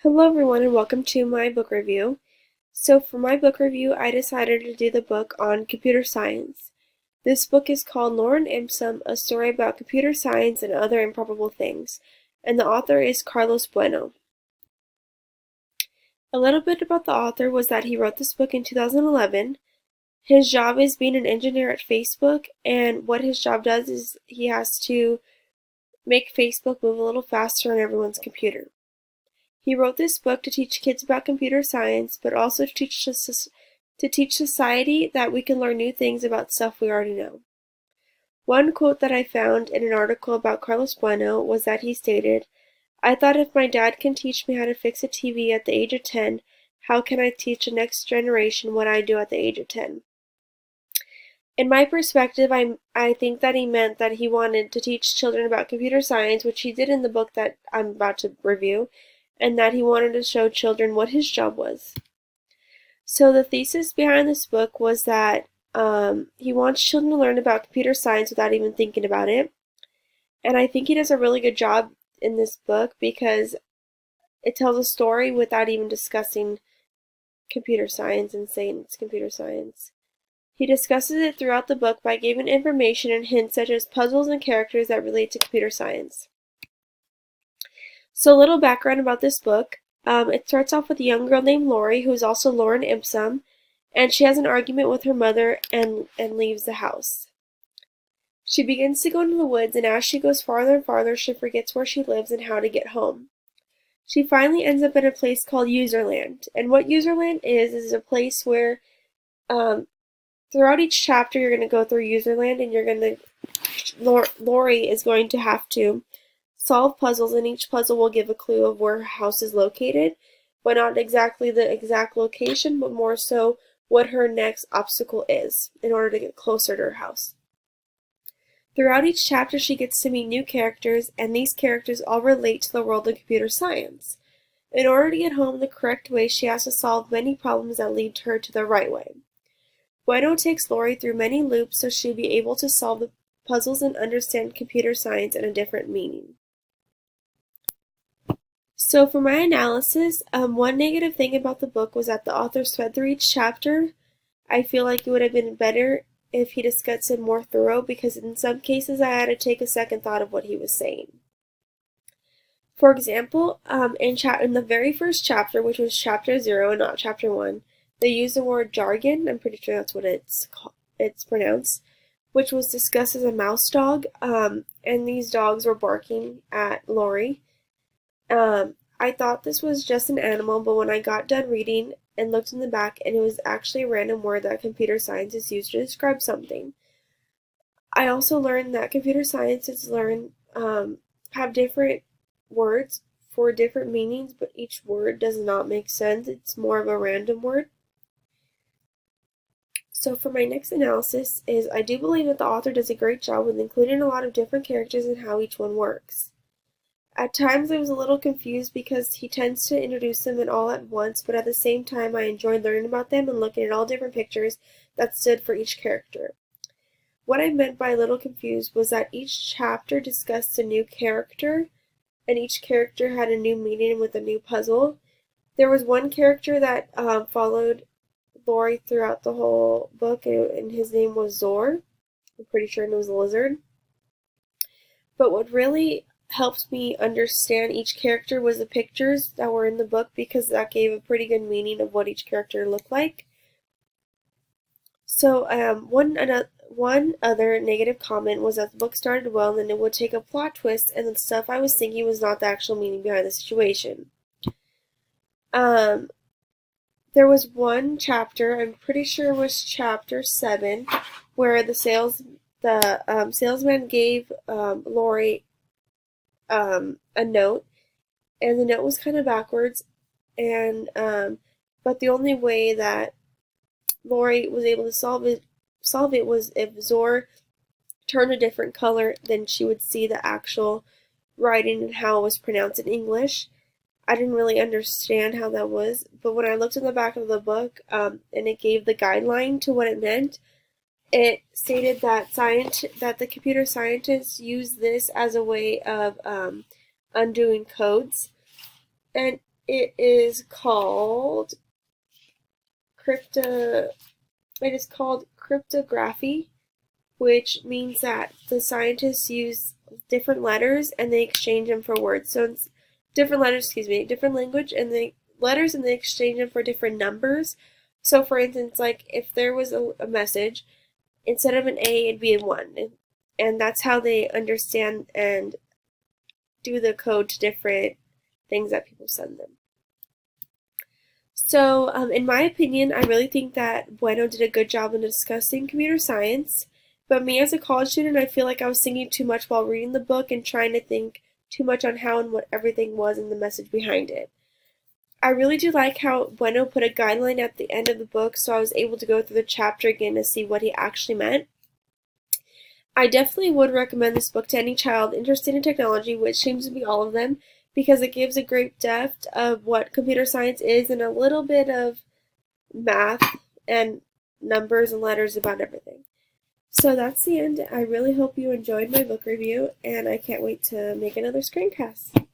Hello everyone and welcome to my book review. So for my book review, I decided to do the book on computer science. This book is called Lorem Ipsum, a story about computer science and other improbable things, and the author is Carlos Bueno. A little bit about the author was that he wrote this book in 2011. His job is being an engineer at Facebook, and what his job does is he has to make Facebook move a little faster on everyone's computer. He wrote this book to teach kids about computer science, but also to teach society that we can learn new things about stuff we already know. One quote that I found in an article about Carlos Bueno was that he stated, "I thought if my dad can teach me how to fix a TV at the age of 10, how can I teach the next generation what I do at the age of 10? In my perspective, I think that he meant that he wanted to teach children about computer science, which he did in the book that I'm about to review, and that he wanted to show children what his job was. So the thesis behind this book was that he wants children to learn about computer science without even thinking about it. And I think he does a really good job in this book because it tells a story without even discussing computer science and saying it's computer science. He discusses it throughout the book by giving information and hints such as puzzles and characters that relate to computer science. So a little background about this book. It starts off with a young girl named Lori, who is also Lorem Ipsum, and she has an argument with her mother and leaves the house. She begins to go into the woods, and as she goes farther and farther, she forgets where she lives and how to get home. She finally ends up in a place called Userland, and what Userland is a place where throughout each chapter you're going to go through Userland, and Lori is going to have to solve puzzles, and each puzzle will give a clue of where her house is located, but not exactly the exact location, but more so what her next obstacle is in order to get closer to her house. Throughout each chapter, she gets to meet new characters, and these characters all relate to the world of computer science. In order to get home the correct way, she has to solve many problems that lead her to the right way. Bueno takes Lori through many loops so she'll be able to solve the puzzles and understand computer science in a different meaning. So for my analysis, one negative thing about the book was that the author sped through each chapter. I feel like it would have been better if he discussed it more thorough because in some cases I had to take a second thought of what he was saying. For example, in the very first chapter, which was chapter 0 and not chapter 1, they used the word jargon. I'm pretty sure that's what it's pronounced, which was discussed as a mouse dog, and these dogs were barking at Lori. I thought this was just an animal, but when I got done reading and looked in the back, and it was actually a random word that computer scientists use to describe something. I also learned that computer scientists have different words for different meanings, but each word does not make sense. It's more of a random word. So for my next analysis is I do believe that the author does a great job with including a lot of different characters and how each one works. At times I was a little confused because he tends to introduce them in all at once, but at the same time I enjoyed learning about them and looking at all different pictures that stood for each character. What I meant by a little confused was that each chapter discussed a new character, and each character had a new meaning with a new puzzle. There was one character that followed Lori throughout the whole book, and his name was Zor. I'm pretty sure it was a lizard. But what really helped me understand each character was the pictures that were in the book because that gave a pretty good meaning of what each character looked like. So one other negative comment was that the book started well and then it would take a plot twist and the stuff I was thinking was not the actual meaning behind the situation. There was one chapter, I'm pretty sure it was chapter 7, where the salesman gave Lori a note, and the note was kind of backwards, and but the only way that Lori was able to solve it was if Zor turned a different color, then she would see the actual writing and how it was pronounced in English. I didn't really understand how that was, but when I looked in the back of the book, and it gave the guideline to what it meant, it stated that the computer scientists use this as a way of undoing codes. And It is called crypto. It is called cryptography, which means that the scientists use different letters and they exchange them for words. So it's different letters, different language, and the letters and they exchange them for different numbers. So for instance, like if there was a message, instead of an A, it'd be a 1. And that's how they understand and do the code to different things that people send them. So, in my opinion, I really think that Bueno did a good job in discussing computer science. But me as a college student, I feel like I was thinking too much while reading the book and trying to think too much on how and what everything was and the message behind it. I really do like how Bueno put a guideline at the end of the book, so I was able to go through the chapter again to see what he actually meant. I definitely would recommend this book to any child interested in technology, which seems to be all of them, because it gives a great depth of what computer science is and a little bit of math and numbers and letters about everything. So that's the end. I really hope you enjoyed my book review, and I can't wait to make another screencast.